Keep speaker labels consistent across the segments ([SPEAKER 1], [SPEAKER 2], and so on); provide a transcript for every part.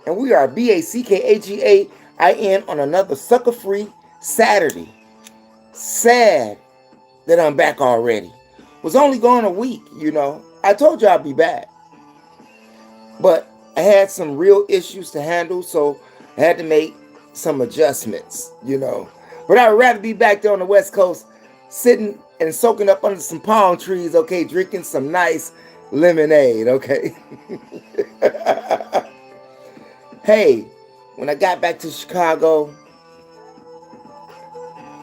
[SPEAKER 1] And we are BACKAGAIN on another sucker-free Saturday. Sad that I'm back already. Was only gone a week, you know. I told you I'd be back. But I had some real issues to handle, so I had to make some adjustments, you know. But I'd rather be back there on the West Coast, sitting and soaking up under some palm trees, okay, drinking some nice lemonade, okay. Hey, when I got back to Chicago,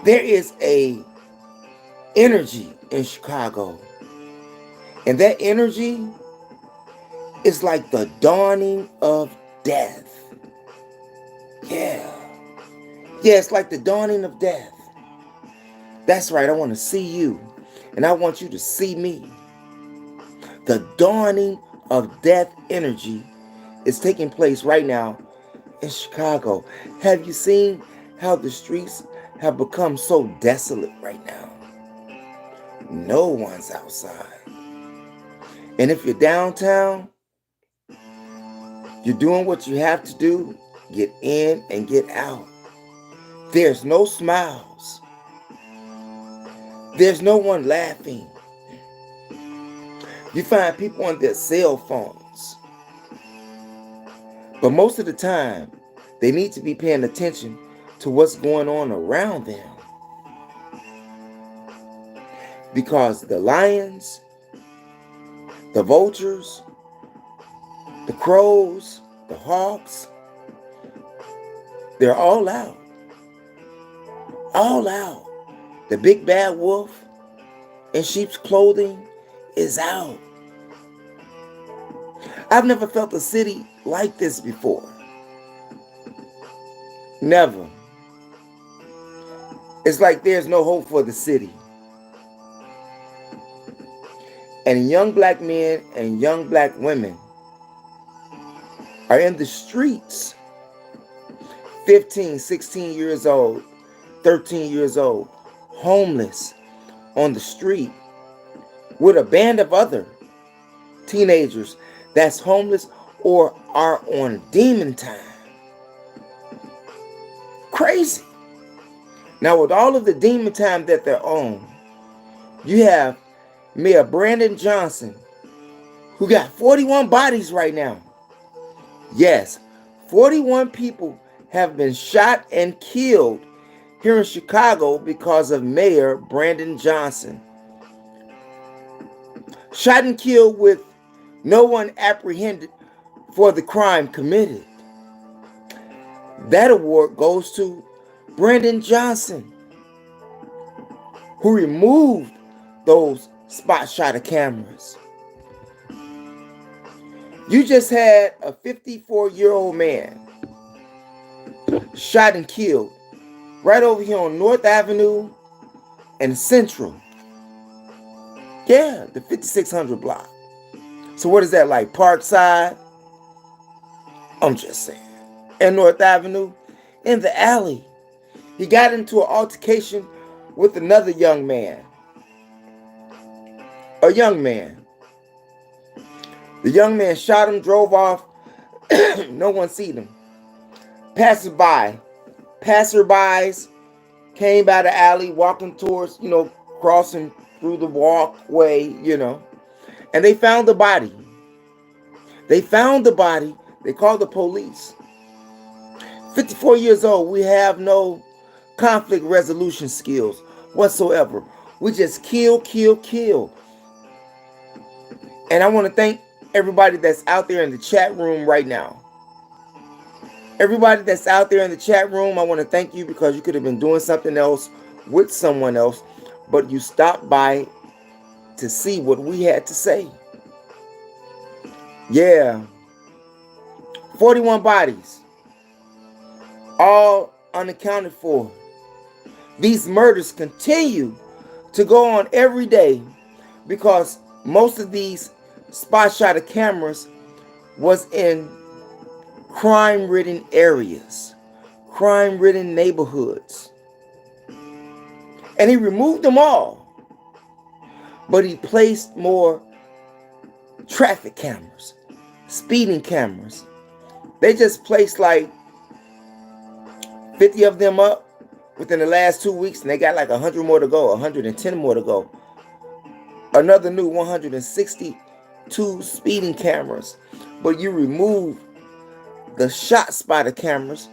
[SPEAKER 1] there is a energy in Chicago. And that energy is like the dawning of death. Yeah. Yeah, it's like the dawning of death. That's right, I want to see you. And I want you to see me. The dawning of death energy is taking place right now in Chicago. Have you seen how the streets have become so desolate right now? No one's outside. And if you're downtown, you're doing what you have to do. Get in and get out. There's no smiles. There's no one laughing. You find people on their cell phones. But most of the time, they need to be paying attention to what's going on around them. Because the lions, the vultures, the crows, the hawks, they're all out. All out. The big bad wolf in sheep's clothing is out. I've never felt a city like this before. Never. It's like there's no hope for the city. And young black men and young black women are in the streets, 15, 16 years old, 13 years old, homeless on the street with a band of other teenagers that's homeless or are on demon time. Crazy. Now, with all of the demon time that they're on, you have Mayor Brandon Johnson, who got 41 bodies right now. Yes, 41 people have been shot and killed here in Chicago because of Mayor Brandon Johnson. Shot and killed with no one apprehended for the crime committed. That award goes to Brandon Johnson, who removed those spot shutter cameras. You just had a 54-year-old man shot and killed right over here on North Avenue and Central. Yeah, the 5600 block. So what is that like? Parkside? I'm just saying. And North Avenue, in the alley. He got into an altercation with another young man. A young man. The young man shot him, drove off. No one seen him. Passerbys came by the alley, walking towards, crossing through the walkway, and they found the body. They found the body. They called the police. 54 years old. We have no conflict resolution skills whatsoever. We just kill. And I want to thank everybody that's out there in the chat room right now. Everybody that's out there in the chat room, I want to thank you because you could have been doing something else with someone else, but you stopped by to see what we had to say. Yeah. 41 bodies. All unaccounted for. These murders continue to go on every day because most of these spot shutter cameras was in crime-ridden areas, crime-ridden neighborhoods. And he removed them all. But he placed more traffic cameras, speeding cameras, They just placed like 50 of them up within the last 2 weeks, and they got like 100 more to go, 110 more to go. Another new 162 speeding cameras. But you remove the shot spotter cameras,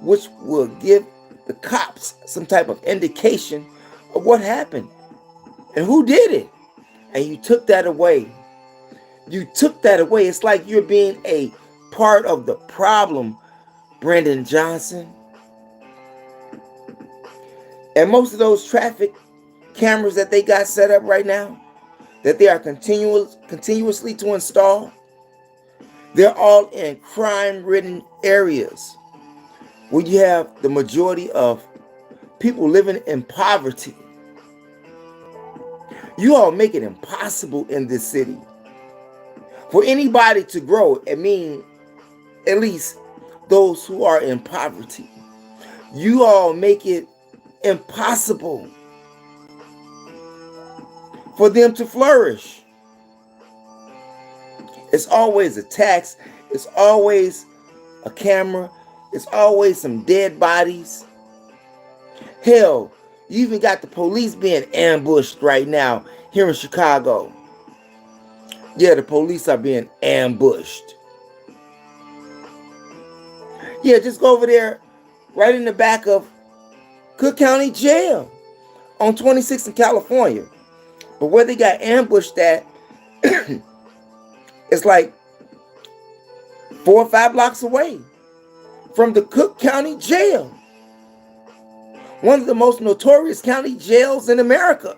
[SPEAKER 1] which will give the cops some type of indication of what happened and who did it. And you took that away. You took that away. It's like you're being a part of the problem, Brandon Johnson. And most of those traffic cameras that they got set up right now, that they are continuously to install, they're all in crime-ridden areas where you have the majority of people living in poverty. You all make it impossible in this city for anybody to grow. I mean, at least those who are in poverty. You all make it impossible for them to flourish. It's always a tax. It's always a camera. It's always some dead bodies. Hell, you even got the police being ambushed right now here in Chicago. Yeah, the police are being ambushed. Yeah, just go over there right in the back of Cook County Jail on 26th in California. But where they got ambushed at, it's like 4 or 5 blocks away from the Cook County Jail. One of the most notorious county jails in America.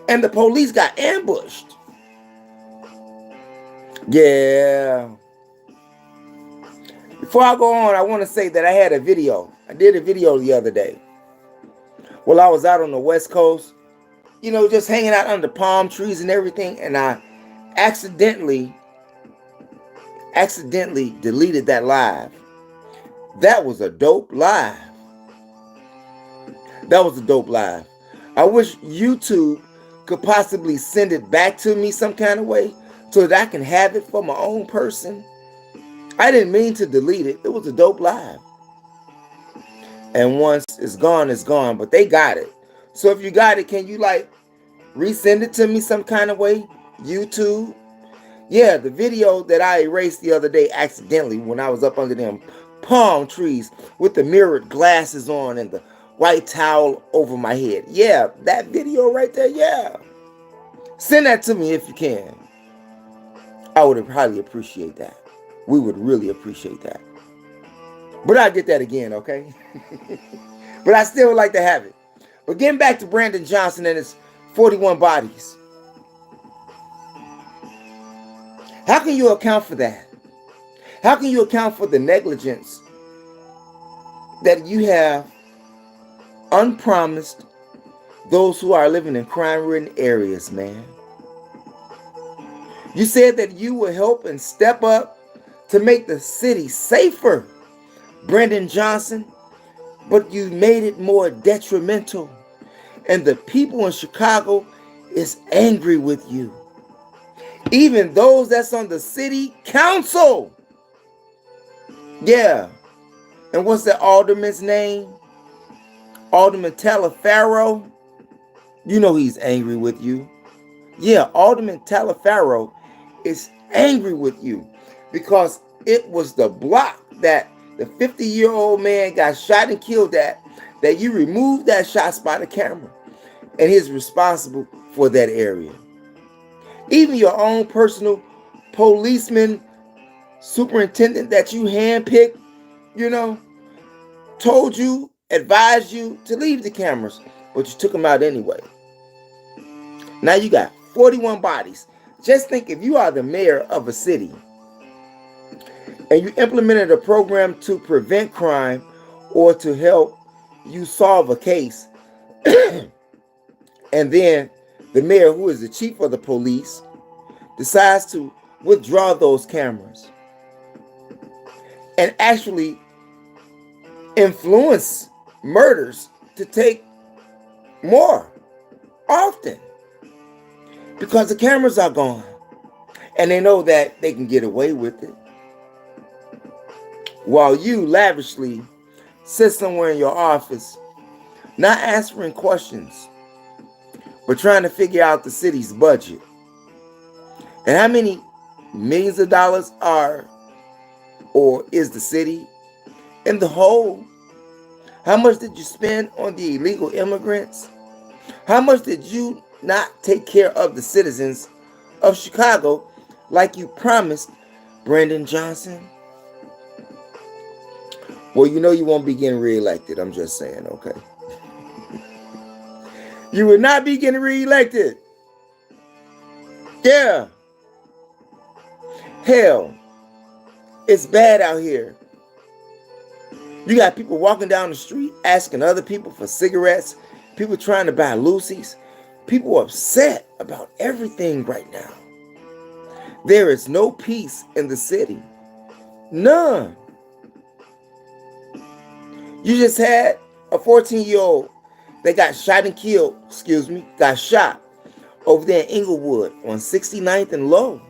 [SPEAKER 1] And the police got ambushed. Yeah. Before I go on, I want to say that I had a video. I did a video the other day. While I was out on the West Coast, you know, just hanging out under palm trees and everything. And I accidentally deleted that live. That was a dope live. That was a dope live. I wish YouTube could possibly send it back to me some kind of way so that I can have it for my own person. I didn't mean to delete it. It was a dope live. And once it's gone, it's gone. But they got it. So if you got it, can you like resend it to me some kind of way? YouTube? Yeah, the video that I erased the other day accidentally when I was up under them palm trees with the mirrored glasses on and the white towel over my head. Yeah, that video right there, yeah. Send that to me if you can. I would highly appreciate that. We would really appreciate that. But I'll get that again, okay? But I still would like to have it. But getting back to Brandon Johnson and his 41 bodies. How can you account for that? How can you account for the negligence that you have unpromised those who are living in crime-ridden areas, man? You said that you will help and step up to make the city safer, Brandon Johnson, but you made it more detrimental. And the people in Chicago is angry with you. Even those that's on the city council. Yeah. And what's that alderman's name? Alderman Talaferro. You know he's angry with you. Yeah, Alderman Talaferro is angry with you because it was the block that the 50-year-old man got shot and killed at, that you removed that shot spotter camera, and he's responsible for that area. Even your own personal policeman, superintendent that you handpicked, you know, told you, advised you to leave the cameras, but you took them out anyway. Now you got 41 bodies. Just think, if you are the mayor of a city and you implemented a program to prevent crime or to help you solve a case, and then the mayor, who is the chief of the police, decides to withdraw those cameras and actually influence murders to take more often because the cameras are gone and they know that they can get away with it. while you lavishly sit somewhere in your office, not answering questions, but trying to figure out the city's budget and how many millions of dollars are or is the city in the hole. How much did you spend on the illegal immigrants? How much did you not take care of the citizens of Chicago like you promised, Brandon Johnson? Well, you know you won't be getting reelected. I'm just saying, okay? You will not be getting reelected. Yeah. Hell, it's bad out here. You got people walking down the street asking other people for cigarettes. People trying to buy Lucy's. People are upset about everything right now. There is no peace in the city. None. You just had a 14-year-old that got shot and killed, got shot over there in Inglewood on 69th and Low.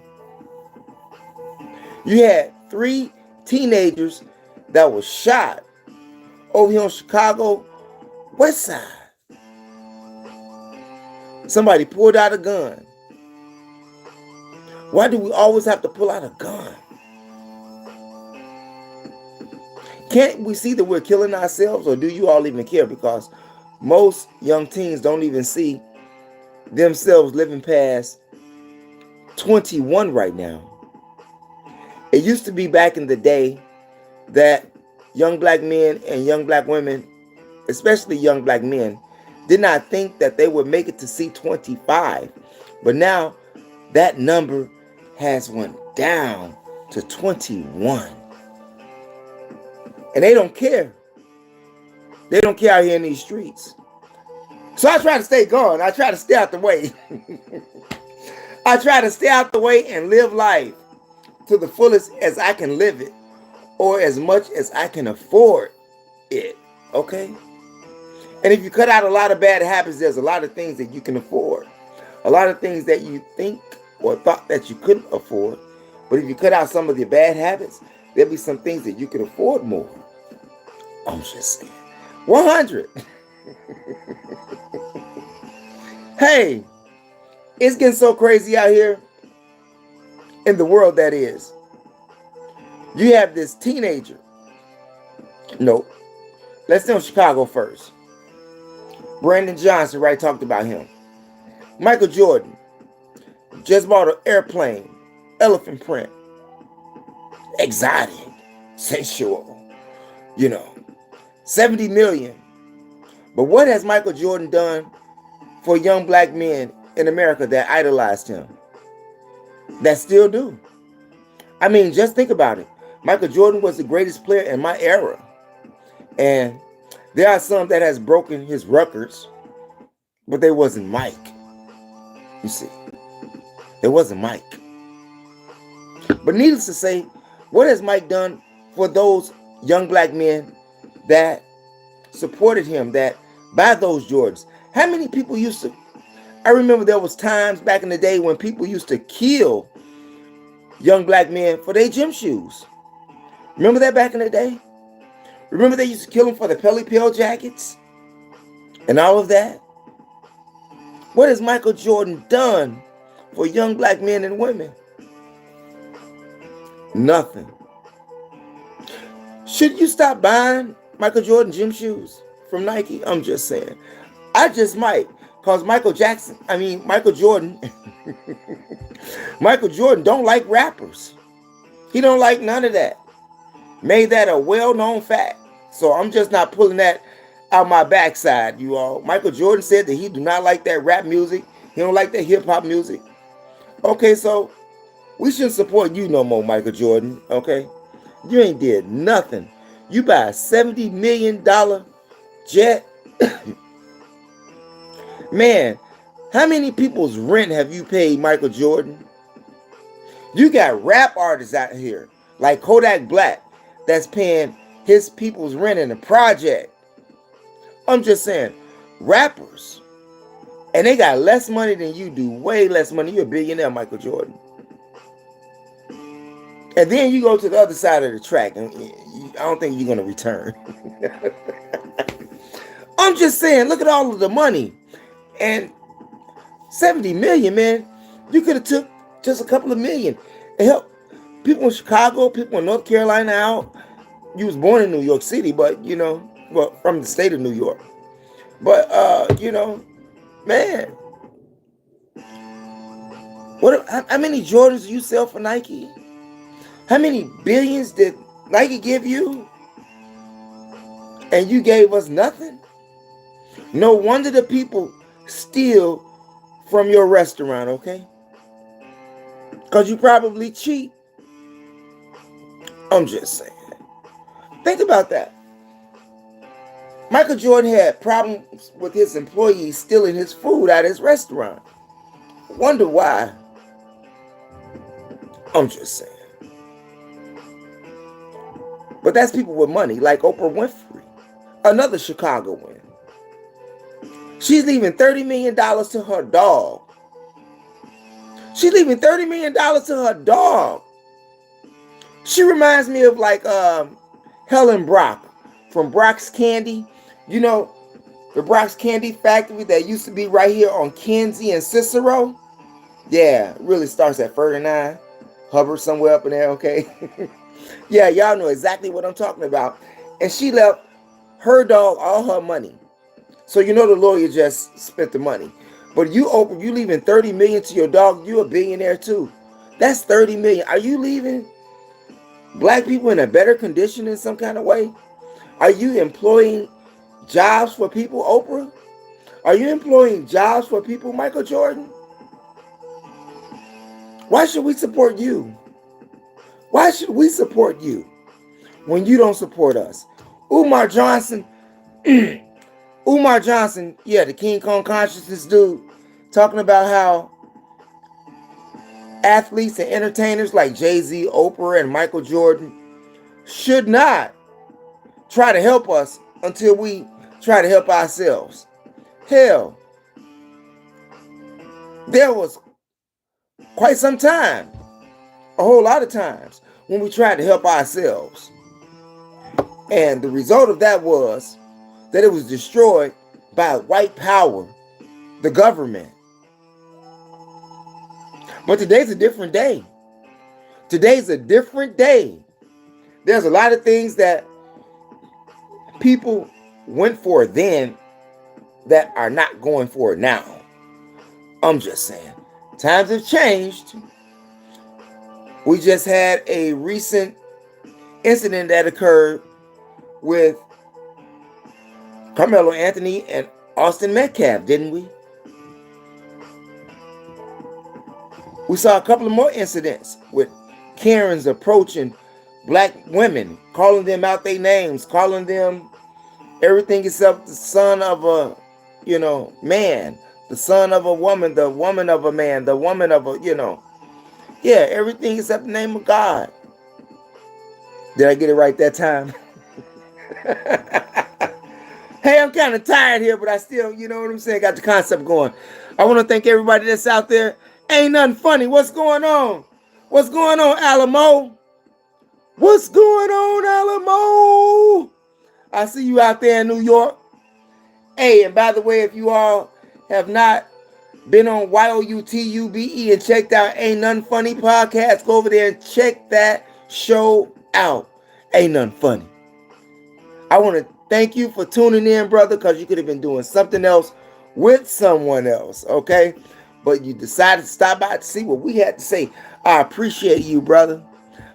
[SPEAKER 1] You had 3 teenagers that were shot over here on Chicago West Side. Somebody pulled out a gun. Why do we always have to pull out a gun? Can't we see that we're killing ourselves, or do you all even care? Because most young teens don't even see themselves living past 21 right now. It used to be back in the day that young black men and young black women, especially young black men, did not think that they would make it to see 25. But now that number has went down to 21. And they don't care. They don't care out here in these streets. So I try to stay gone. I try to stay out the way. I try to stay out the way and live life to the fullest as I can live it, or as much as I can afford it. Okay? And if you cut out a lot of bad habits, there's a lot of things that you can afford. A lot of things that you think or thought that you couldn't afford. But if you cut out some of the bad habits, there'll be some things that you can afford more. I'm just saying. 100. Hey, it's getting so crazy out here in the world, that is. You have this teenager. No, let's stay in Chicago first. Brandon Johnson, right, talked about him. Michael Jordan just bought an airplane, elephant print, exotic, sensual, 70 million. But what has Michael Jordan done for young black men in America that idolized him? That still do. I mean, just think about it. Michael Jordan was the greatest player in my era. And there are some that has broken his records, but they wasn't Mike. You see, it wasn't Mike. But needless to say, what has Mike done for those young black men that supported him, that buy those Jordans? How many people used to, I remember there was times back in the day when people used to kill young black men for their gym shoes. Remember that back in the day? Remember they used to kill them for the Pelly Pill jackets and all of that? What has Michael Jordan done for young black men and women? Nothing. Should you stop buying Michael Jordan gym shoes from Nike? I'm just saying. I just might. Because Michael Jordan, Michael Jordan don't like rappers. He don't like none of that. Made that a well-known fact. So I'm just not pulling that out my backside, you all. Michael Jordan said that he do not like that rap music. He don't like that hip-hop music. Okay, so we shouldn't support you no more, Michael Jordan, okay? You ain't did nothing. You buy a $70 million jet. Man, how many people's rent have you paid, Michael Jordan? You got rap artists out here like Kodak Black that's paying his people's rent in a project. I'm just saying, rappers. And they got less money than you do, way less money. You're a billionaire, Michael Jordan. And then you go to the other side of the track, and I don't think you're going to return. I'm just saying, look at all of the money. And 70 million, man. You could have took just a couple of million and help people in Chicago, people in North Carolina out. You was born in New York City, but, well, from the state of New York. But, man, how many Jordans do you sell for Nike? How many billions did Nike give you? And you gave us nothing? No wonder the people steal from your restaurant, okay? Because you probably cheat. I'm just saying. Think about that. Michael Jordan had problems with his employees stealing his food out of his restaurant. Wonder why. I'm just saying. But that's people with money, like Oprah Winfrey, another Chicagoan. She's leaving $30 million to her dog. She's leaving $30 million to her dog. She reminds me of like Helen Brock from Brock's Candy. You know, the Brock's Candy factory that used to be right here on Kinsey and Cicero. Yeah, it really starts at 39. Hubbard somewhere up in there, okay? Yeah, y'all know exactly what I'm talking about. And she left her dog all her money. So you know the lawyer just spent the money. But you leaving $30 million to your dog, you're a billionaire too. That's $30 million. Are you leaving black people in a better condition in some kind of way? Are you employing jobs for people, Oprah? Are you employing jobs for people, Michael Jordan? Why should we support you? Why should we support you when you don't support us? Umar Johnson, yeah, the King Kong Consciousness dude, talking about how athletes and entertainers like Jay-Z, Oprah, and Michael Jordan should not try to help us until we try to help ourselves. Hell, there was quite some time, a whole lot of times, when we tried to help ourselves. And the result of that was that it was destroyed by white power, the government. But today's a different day. Today's a different day. There's a lot of things that people went for then that are not going for it now. I'm just saying. Times have changed. We just had a recent incident that occurred with Carmelo Anthony and Austin Metcalf, didn't we? We saw a couple of more incidents with Karens approaching black women, calling them out their names, calling them everything except the son of a, man, the son of a woman, the woman of a man, the woman of a, yeah, everything except the name of God. Did I get it right that time? Hey, I'm kind of tired here, but I still, you know what I'm saying, got the concept going. I want to thank everybody that's out there. Ain't nothing funny. What's going on? What's going on, Alamo? What's going on, Alamo? I see you out there in New York. Hey, and by the way, if you all have not been on YOUTUBE and checked out Ain't Nothing Funny podcast, go over there and check that show out. Ain't Nothing Funny. I want to thank you for tuning in, brother, because you could have been doing something else with someone else, okay? But you decided to stop by to see what we had to say. I appreciate you, brother.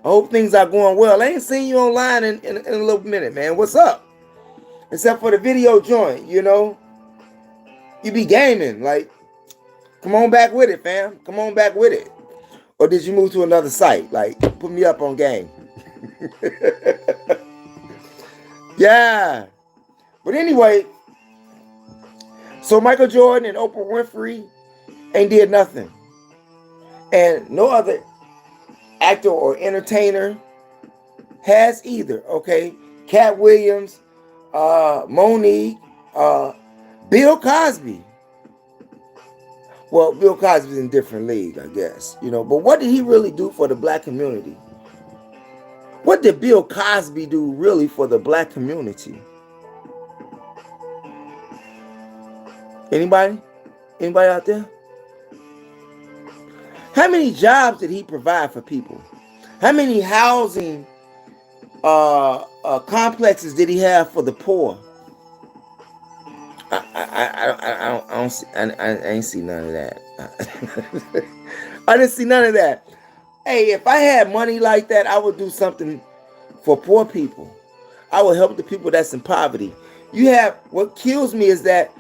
[SPEAKER 1] I hope things are going well. I ain't seen you online in a little minute, man. What's up? Except for the video joint, You be gaming. Like, come on back with it, fam. Come on back with it. Or did you move to another site? Like, put me up on game. Yeah. But anyway, so Michael Jordan and Oprah Winfrey ain't did nothing. And no other actor or entertainer has either, okay? Cat Williams, Monique, Bill Cosby. Well, Bill Cosby's in a different league, I guess, But what did he really do for the black community? What did Bill Cosby do really for the black community? Anybody? Anybody out there? How many jobs did he provide for people? How many housing complexes did he have for the poor? I don't see. I ain't see none of that. I didn't see none of that. Hey, if I had money like that, I would do something for poor people. I would help the people that's in poverty. What kills me is that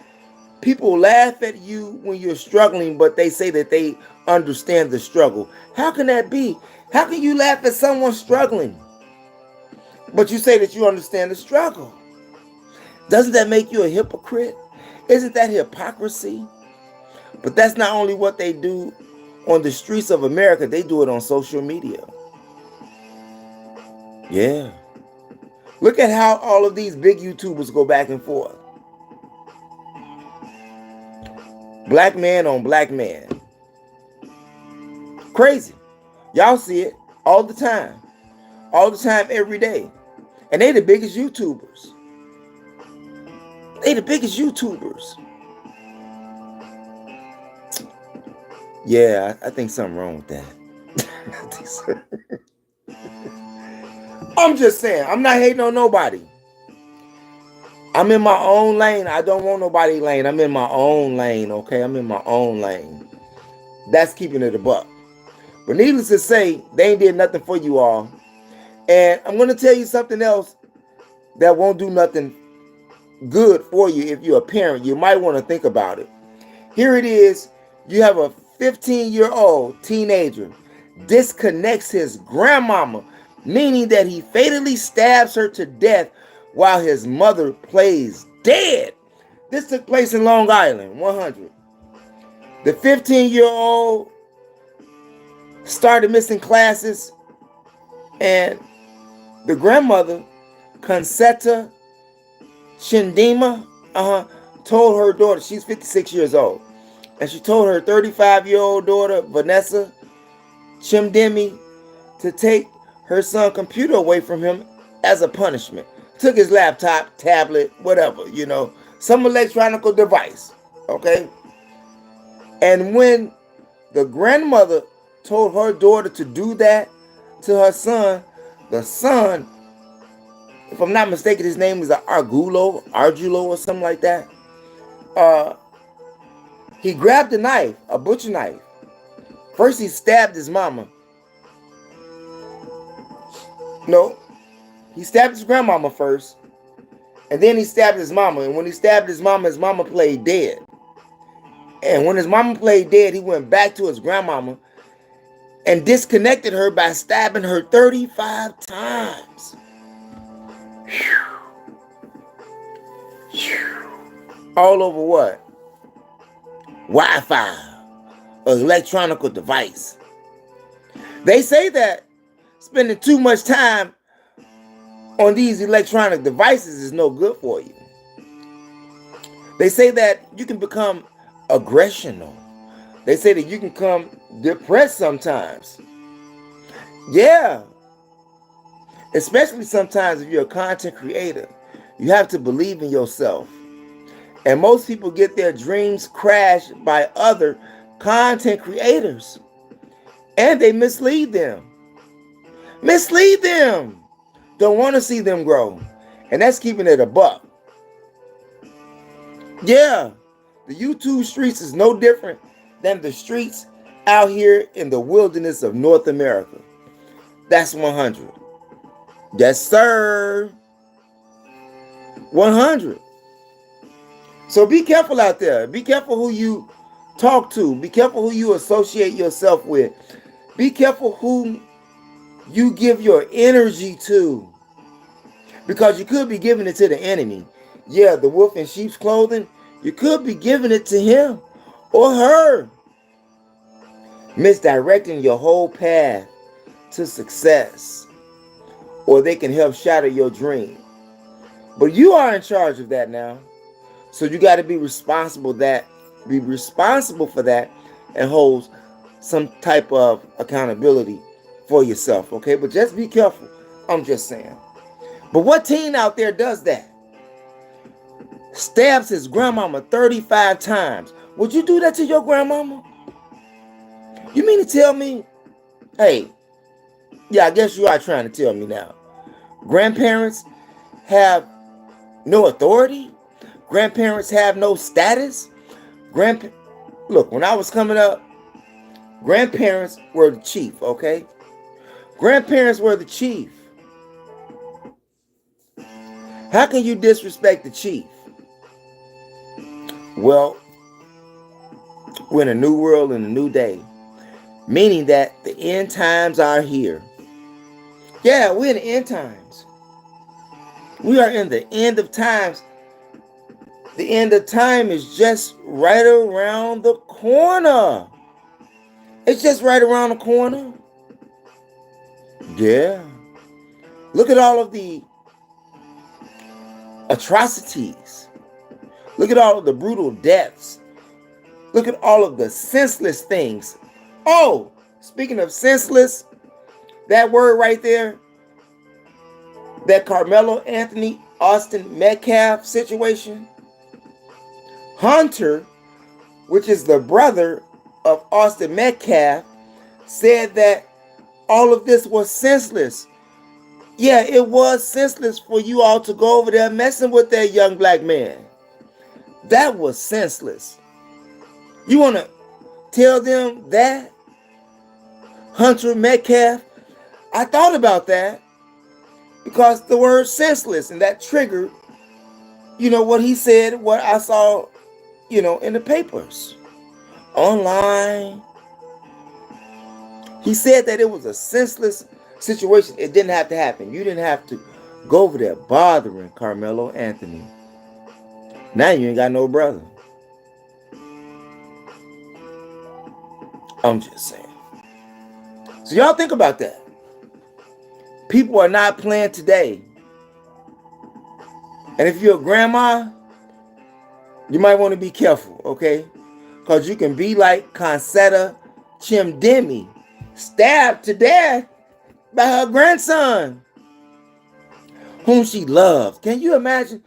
[SPEAKER 1] people laugh at you when you're struggling, but they say that they understand the struggle. How can that be? How can you laugh at someone struggling, but you say that you understand the struggle? Doesn't that make you a hypocrite? Isn't that hypocrisy? But that's not only what they do on the streets of America, they do it on social media. Yeah. Look at how all of these big YouTubers go back and forth. Black man on black man. Crazy. Y'all see it all the time. All the time, every day. And they the biggest YouTubers. They the biggest YouTubers. Yeah, I think something wrong with that. I'm just saying, I'm not hating on nobody. I'm in my own lane. I don't want nobody's lane. I'm in my own lane, okay? I'm in my own lane. That's keeping it a buck. But needless to say, they ain't did nothing for you all. And I'm going to tell you something else that won't do nothing good for you if you're a parent. You might want to think about it. Here it is. You have a 15-year-old teenager disconnects his grandmama, meaning that he fatally stabs her to death while his mother plays dead. This took place in Long Island, 100. The 15-year-old started missing classes, and the grandmother, Concetta Chindima, told her daughter, she's 56 years old, and she told her 35-year-old daughter, Vanessa Chimdemi, to take her son's computer away from him as a punishment. Took his laptop, tablet, whatever, some electronic device, okay? And when the grandmother told her daughter to do that to her son, the son, if I'm not mistaken, his name is Arjulo or something like that. He grabbed a knife, a butcher knife. First he stabbed his mama. No, he stabbed his grandmama first, and then he stabbed his mama. And when he stabbed his mama played dead. And when his mama played dead, he went back to his grandmama and disconnected her by stabbing her 35 times. All over what? Wi-Fi, an electronic device. They say that spending too much time on these electronic devices is no good for you. They say that you can become aggressional. They say that you can become depressed sometimes. Yeah. Especially sometimes if you're a content creator. You have to believe in yourself. And most people get their dreams crashed by other content creators. And they mislead them. Mislead them. Don't want to see them grow. And that's keeping it a buck. Yeah. The YouTube streets is no different than the streets out here in the wilderness of North America. That's 100. Yes, sir. 100. So be careful out there. Be careful who you talk to. Be careful who you associate yourself with. Be careful who you give your energy to. Because you could be giving it to the enemy. Yeah, the wolf in sheep's clothing. You could be giving it to him or her. Misdirecting your whole path to success. Or they can help shatter your dream. But you are in charge of that now. So you got to be responsible for that and hold some type of accountability for yourself, okay? But just be careful. I'm just saying. But what teen out there does that? Stabs his grandmama 35 times. Would you do that to your grandmama? You mean to tell me, hey, yeah, I guess you are trying to tell me now. Grandparents have no authority? Grandparents have no status? Look, when I was coming up, grandparents were the chief, okay? Grandparents were the chief. How can you disrespect the chief? Well, we're in a new world and a new day, meaning that the end times are here. Yeah, we're in the end times. We are in the end of times. The end of time is just right around the corner. It's just right around the corner. Yeah. Look at all of the atrocities. Look at all of the brutal deaths. Look at all of the senseless things. Oh, speaking of senseless, that word right there, that Carmelo Anthony, Austin Metcalf situation. Hunter, which is the brother of Austin Metcalf, said that all of this was senseless. Yeah, it was senseless for you all to go over there messing with that young black man. That was senseless. You want to tell them that? Hunter Metcalf? I thought about that because the word senseless, and that triggered, what he said, what I saw, in the papers, online. He said that it was a senseless situation. It didn't have to happen. You didn't have to go over there bothering Carmelo Anthony. Now you ain't got no brother. I'm just saying. So y'all think about that. People are not playing today. And if you're a grandma, you might want to be careful, okay? Because you can be like Concetta Chimdemi, stabbed to death by her grandson, whom she loved. Can you imagine?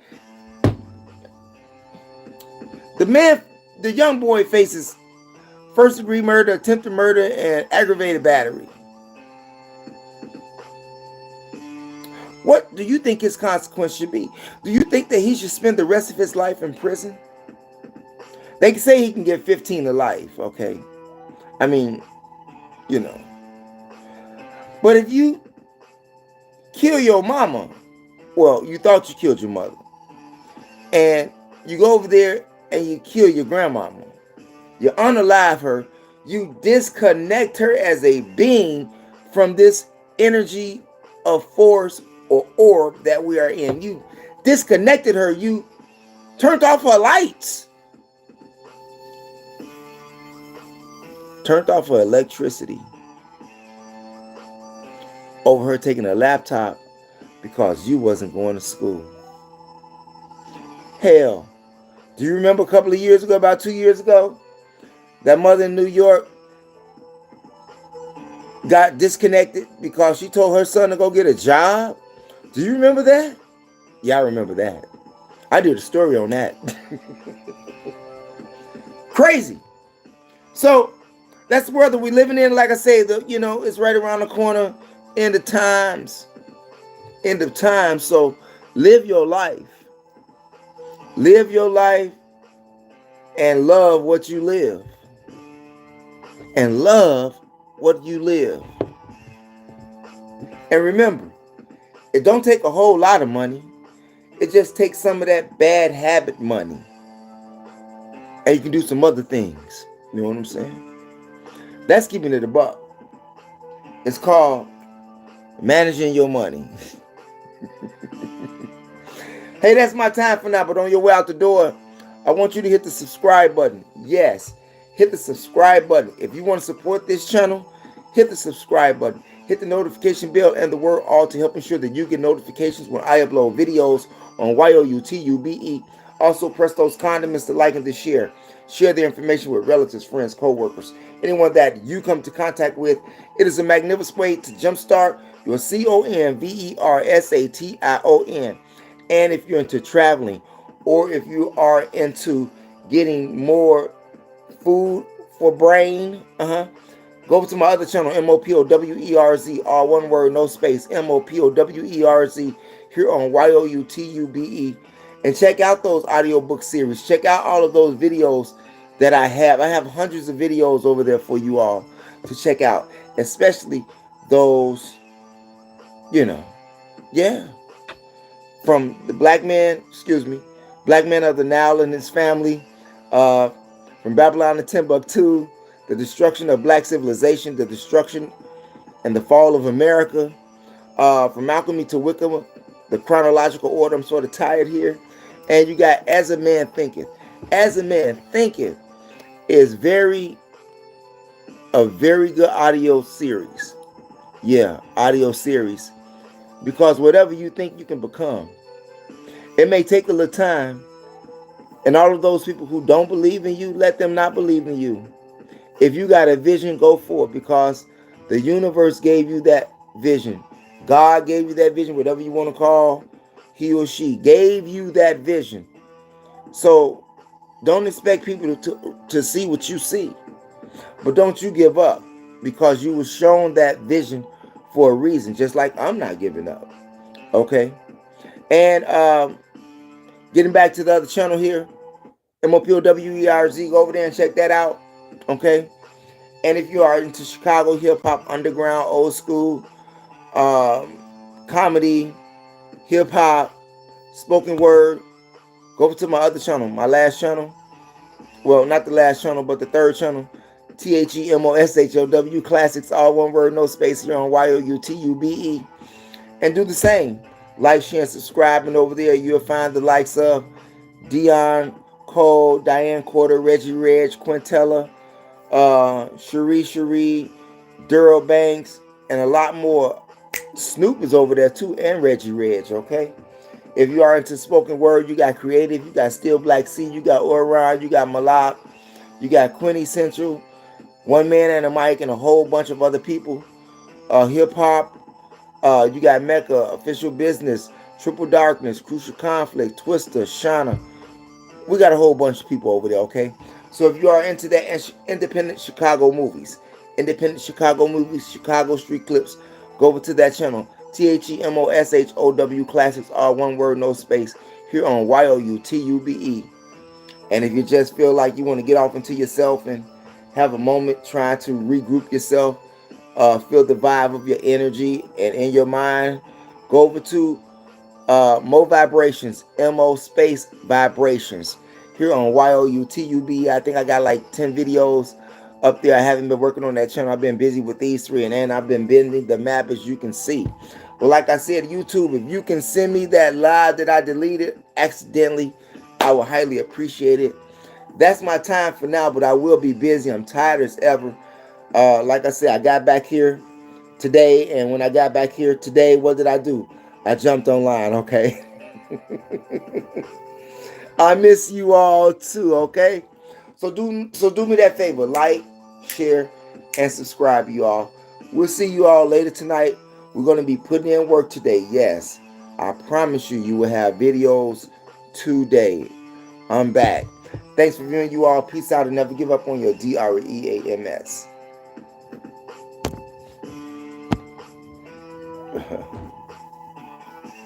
[SPEAKER 1] The young boy faces first-degree murder, attempted murder, and aggravated battery. What do you think his consequence should be? Do you think that he should spend the rest of his life in prison? They can say he can get 15 to life, okay? I mean, But if you kill your mama, well, you thought you killed your mother, and you go over there and you kill your grandmama, you unalive her, you disconnect her as a being from this energy of force or orb that we are in. You disconnected her, you turned off her lights, turned off her electricity over her taking a laptop because you wasn't going to school. Hell, do you remember a couple of years ago, about 2 years ago, that mother in New York got disconnected because she told her son to go get a job? Do you remember that? Yeah, I remember that. I did a story on that. Crazy. So that's the world that we're living in. Like I say, it's right around the corner. End of times. End of time. So live your life. Live your life and love what you live. And love what you live. And remember, it don't take a whole lot of money. It just takes some of that bad habit money. And you can do some other things. You know what I'm saying? That's keeping it a buck. It's called managing your money. Hey, that's my time for now. But on your way out the door, I want you to hit the subscribe button. Yes, hit the subscribe button. If you want to support this channel, hit the subscribe button. Hit the notification bell and the word all to help ensure that you get notifications when I upload videos on YOUTUBE. Also, press those condiments to like and to share. Share the information with relatives, friends, co-workers, anyone that you come to contact with. It is a magnificent way to jumpstart Your CONVERSATION. And if you're into traveling, or if you are into getting more food for brain, go over to my other channel, MOPOWERZ, all one word, no space, MOPOWERZ, here on YOUTUBE. And check out those audiobook series. Check out all of those videos that I have. I have hundreds of videos over there for you all to check out, especially those, yeah, from the black man of the Nile and his family, uh, from Babylon to Timbuktu, the destruction of black civilization, the destruction and the fall of America, from Malcolm to Wickham, the chronological order. I'm sort of tired here. And you got As a Man Thinketh. As a Man Thinketh is a very good audio series. Yeah, audio series. Because whatever you think you can become, it may take a little time. And all of those people who don't believe in you, let them not believe in you. If you got a vision, go for it, because the universe gave you that vision. God gave you that vision, whatever you want to call he or she, gave you that vision. So don't expect people to see what you see. But don't you give up, because you were shown that vision for a reason, just like I'm not giving up. Okay? And getting back to the other channel here, MOPOWERZ, go over there and check that out. Okay? And if you are into Chicago hip hop, underground, old school, comedy, hip hop, spoken word, go over to my other channel, my last channel. Well, not the last channel, but the third channel. THEMOSHOW Classics, all one word, no space, here on YOUTUBE. And do the same. Like, share, and subscribe. And over there, you'll find the likes of Dion, Cole, Diane Quarter, Reggie Reg, Quintella, Cherie, Duro Banks, and a lot more. Snoop is over there too, and Reggie Reg, okay? If you are into spoken word, you got Creative, you got Still Black C, you got Orion, you got Malak, you got Quinny Central, One Man and a Mic, and a whole bunch of other people. Hip hop, you got Mecca, Official Business, Triple Darkness, Crucial Conflict, Twister, Shauna. We got a whole bunch of people over there, okay? So if you are into that independent Chicago movies, Chicago Street Clips, go over to that channel. THEMOSHOW Classics, all one word, no space, here on YOUTUBE. And if you just feel like you want to get off into yourself and have a moment trying to regroup yourself, feel the vibe of your energy and in your mind, go over to Mo Vibrations, MO space Vibrations, here on YOUTUB. I think I got like 10 videos up there. I haven't been working on that channel. I've been busy with these three, and then I've been bending the map, as you can see. But like I said, YouTube, if you can send me that live that I deleted accidentally, I will highly appreciate it. That's my time for now, but I will be busy. I'm tired as ever. Like I said, I got back here today, and when I got back here today, what did I do? I jumped online, okay? I miss you all too, okay? So do me that favor. Like, share, and subscribe, you all. We'll see you all later tonight. We're going to be putting in work today. Yes, I promise you, you will have videos today. I'm back. Thanks for viewing, you all. Peace out, and never give up on your DREAMS.